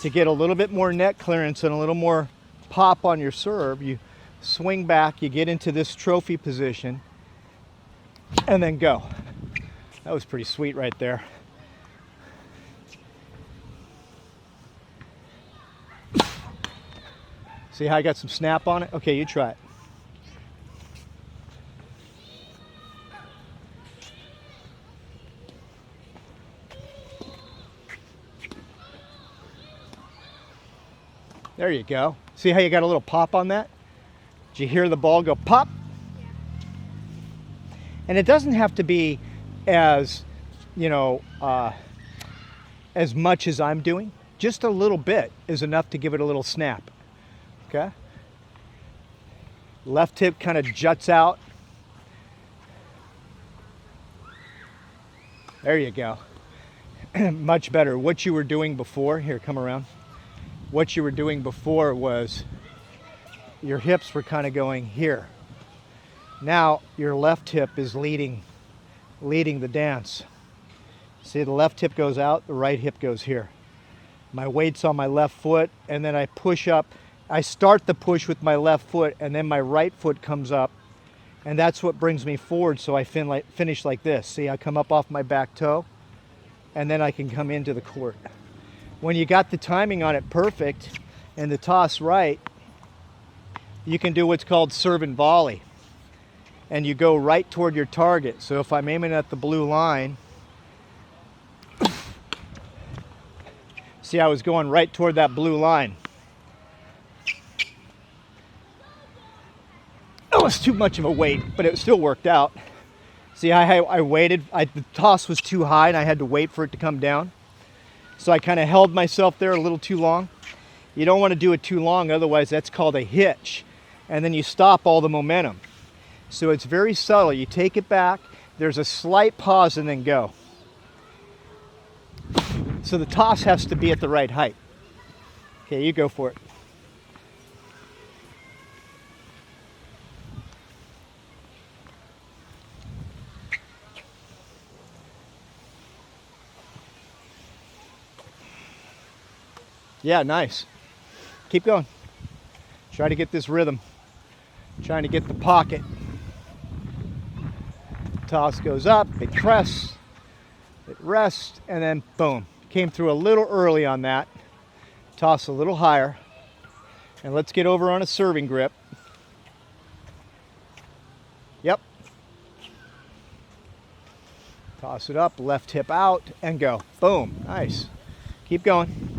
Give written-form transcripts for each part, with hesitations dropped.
to get a little bit more net clearance and a little more pop on your serve, you swing back, you get into this trophy position, and then go. That was pretty sweet right there. See how I got some snap on it? Okay, you try it. There you go. See how you got a little pop on that? Did you hear the ball go pop? And it doesn't have to be as, you know, as much as I'm doing. Just a little bit is enough to give it a little snap. Okay? Left hip kind of juts out. There you go. Much better. What you were doing before, here, come around. What you were doing before was your hips were kind of going here. Now your left hip is leading the dance. See, the left hip goes out, the right hip goes here. My weight's on my left foot, and then I push up. I start the push with my left foot, and then my right foot comes up, and that's what brings me forward, so I finish like this. See, I come up off my back toe, and then I can come into the court. When you got the timing on it perfect and the toss right, you can do what's called serve and volley. And you go right toward your target. So if I'm aiming at the blue line, see, I was going right toward that blue line. It was too much of a weight, but it still worked out. See, I waited. The toss was too high and I had to wait for it to come down. So I kind of held myself there a little too long. You don't want to do it too long, otherwise that's called a hitch. And then you stop all the momentum. So it's very subtle. You take it back, there's a slight pause, and then go. So the toss has to be at the right height. Okay, you go for it. Yeah, nice. Keep going. Try to get this rhythm. Trying to get the pocket. Toss goes up, it crests, it rests, and then boom. Came through a little early on that. Toss a little higher. And let's get over on a serving grip. Yep. Toss it up, left hip out, and go. Boom. Nice. Keep going.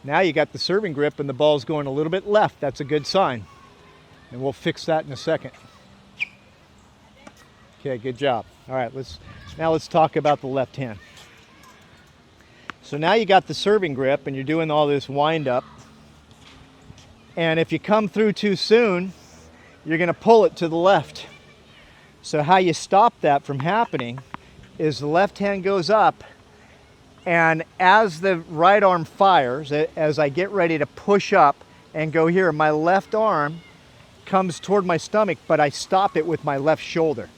Now you got the serving grip and the ball's going a little bit left. That's a good sign. And we'll fix that in a second. Okay, good job. All right, let's talk about the left hand. So now you got the serving grip and you're doing all this wind up. And if you come through too soon, you're going to pull it to the left. So how you stop that from happening is the left hand goes up, and as the right arm fires, as I get ready to push up and go here, my left arm comes toward my stomach, but I stop it with my left shoulder.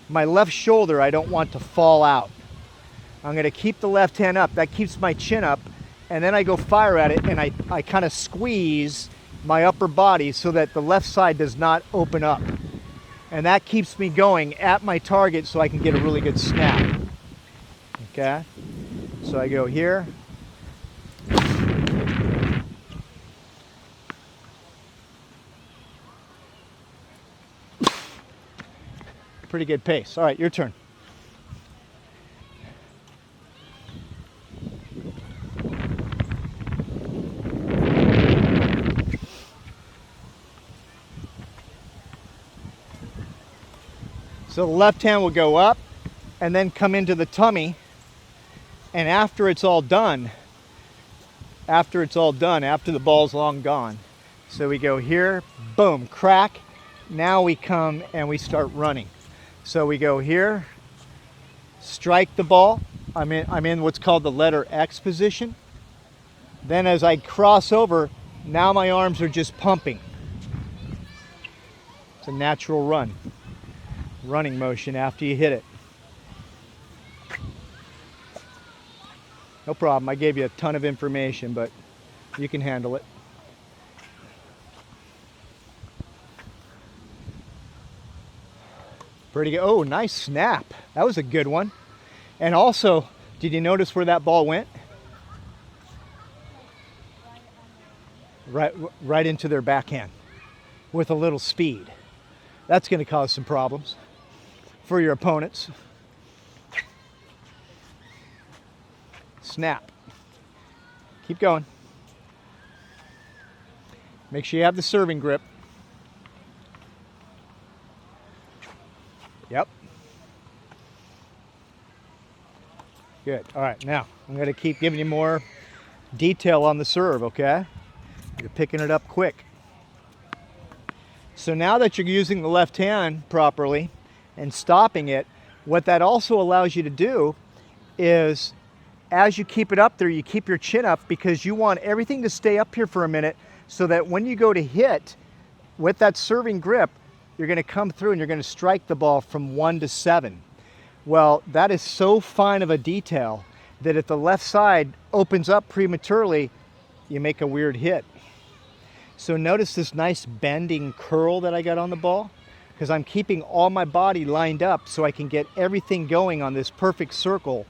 My left shoulder I don't want to fall out. I'm going to keep the left hand up. That keeps my chin up, and then I go fire at it, and I kind of squeeze my upper body so that the left side does not open up. And that keeps me going at my target so I can get a really good snap. Okay? So I go here. Pretty good pace. All right, your turn. So the left hand will go up and then come into the tummy. And after it's all done, after the ball's long gone, so we go here, boom, crack. Now we come and we start running. So we go here, strike the ball. I'm in what's called the letter X position. Then as I cross over, now my arms are just pumping. It's a natural running motion after you hit it. No problem. I gave you a ton of information, but you can handle it. Pretty good. Oh, nice snap. That was a good one. And also, did you notice where that ball went? Right into their backhand with a little speed. That's going to cause some problems for your opponents. Snap. Keep going. Make sure you have the serving grip. Yep. Good. All right, now I'm going to keep giving you more detail on the serve, okay? You're picking it up quick. So now that you're using the left hand properly and stopping it, what that also allows you to do is, as you keep it up there, you keep your chin up because you want everything to stay up here for a minute so that when you go to hit with that serving grip, you're going to come through and you're going to strike the ball from 1 to 7. Well, that is so fine of a detail that if the left side opens up prematurely, you make a weird hit. So notice this nice bending curl that I got on the ball, because I'm keeping all my body lined up so I can get everything going on this perfect circle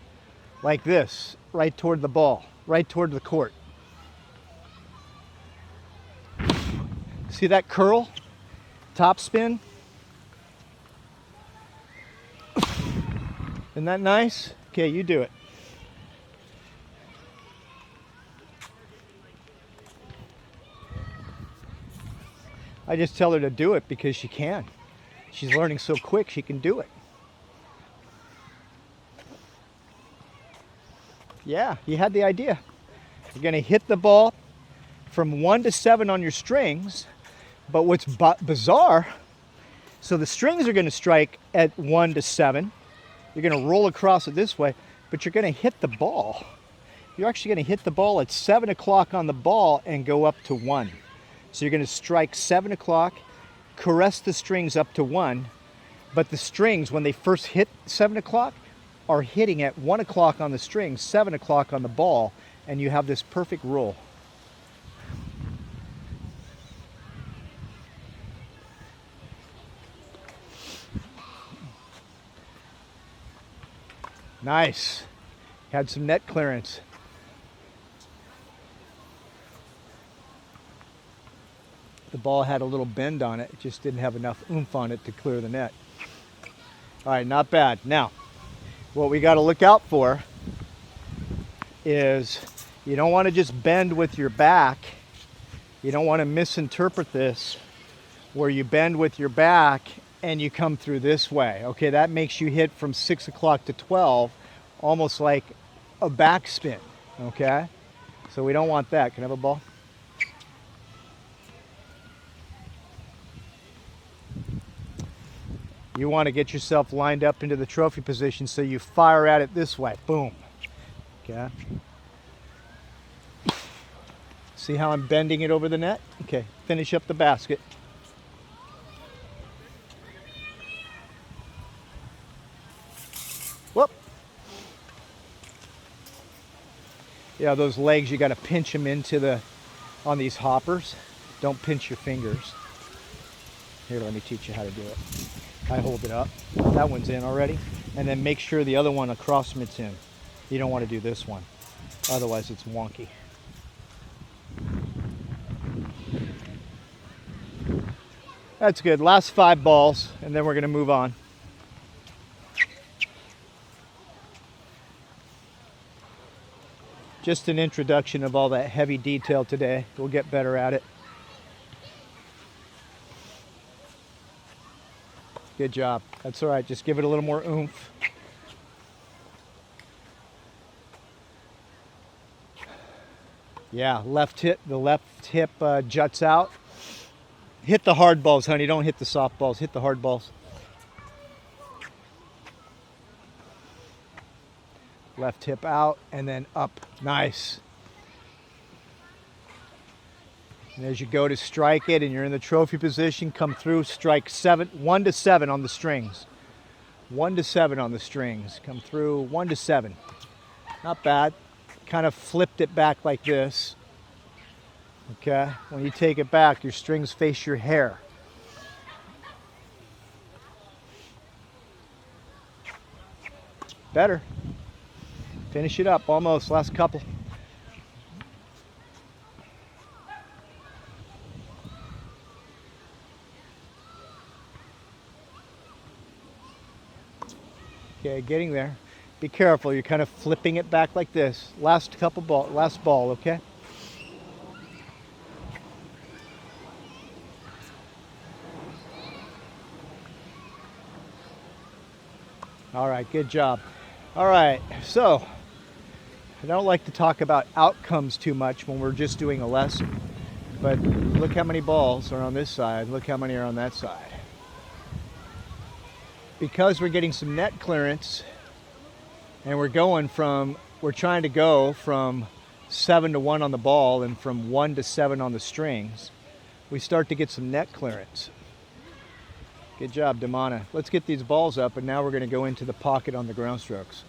like this, right toward the ball, right toward the court. See that curl? Top spin? Isn't that nice? Okay, you do it. I just tell her to do it because she can. She's learning so quick, she can do it. Yeah, you had the idea. You're going to hit the ball from 1 to 7 on your strings, but what's bizarre, so the strings are going to strike at 1 to 7. You're going to roll across it this way, but you're going to hit the ball. You're actually going to hit the ball at 7 o'clock on the ball and go up to 1. So you're going to strike 7 o'clock, caress the strings up to 1, but the strings, when they first hit 7 o'clock, are hitting at 1 o'clock on the strings, 7 o'clock on the ball, and you have this perfect roll. Nice. Had some net clearance. The ball had a little bend on it. It just didn't have enough oomph on it to clear the net. All right, not bad. Now, what we got to look out for is you don't want to just bend with your back. You don't want to misinterpret this where you bend with your back and you come through this way. Okay, that makes you hit from 6 o'clock to 12, almost like a backspin. Okay, so we don't want that. Can I have a ball? You want to get yourself lined up into the trophy position so you fire at it this way. Boom. Okay. See how I'm bending it over the net? Okay, finish up the basket. Whoop. Yeah, those legs, you got to pinch them on these hoppers. Don't pinch your fingers. Here, let me teach you how to do it. I hold it up. That one's in already. And then make sure the other one across from it's in. You don't want to do this one. Otherwise, it's wonky. That's good. Last 5 balls, and then we're going to move on. Just an introduction of all that heavy detail today. We'll get better at it. Good job. That's all right. Just give it a little more oomph. Yeah, the left hip juts out. Hit the hard balls, honey. Don't hit the soft balls. Hit the hard balls. Left hip out and then up. Nice. And as you go to strike it and you're in the trophy position, come through, strike 1 to 7 on the strings. 1 to 7 on the strings. Come through 1 to 7. Not bad. kind of flipped it back like this. Okay, when you take it back, your strings face your hair. Better. Finish it up, almost, last couple. Okay, getting there. Be careful, you're kind of flipping it back like this. Last ball, okay? All right, good job. All right, so I don't like to talk about outcomes too much when we're just doing a lesson, but look how many balls are on this side, look how many are on that side. Because we're getting some net clearance and we're trying to go from 7 to 1 on the ball and from 1 to 7 on the strings, we start to get some net clearance. Good job, Dimana. Let's get these balls up, and now we're going to go into the pocket on the ground strokes.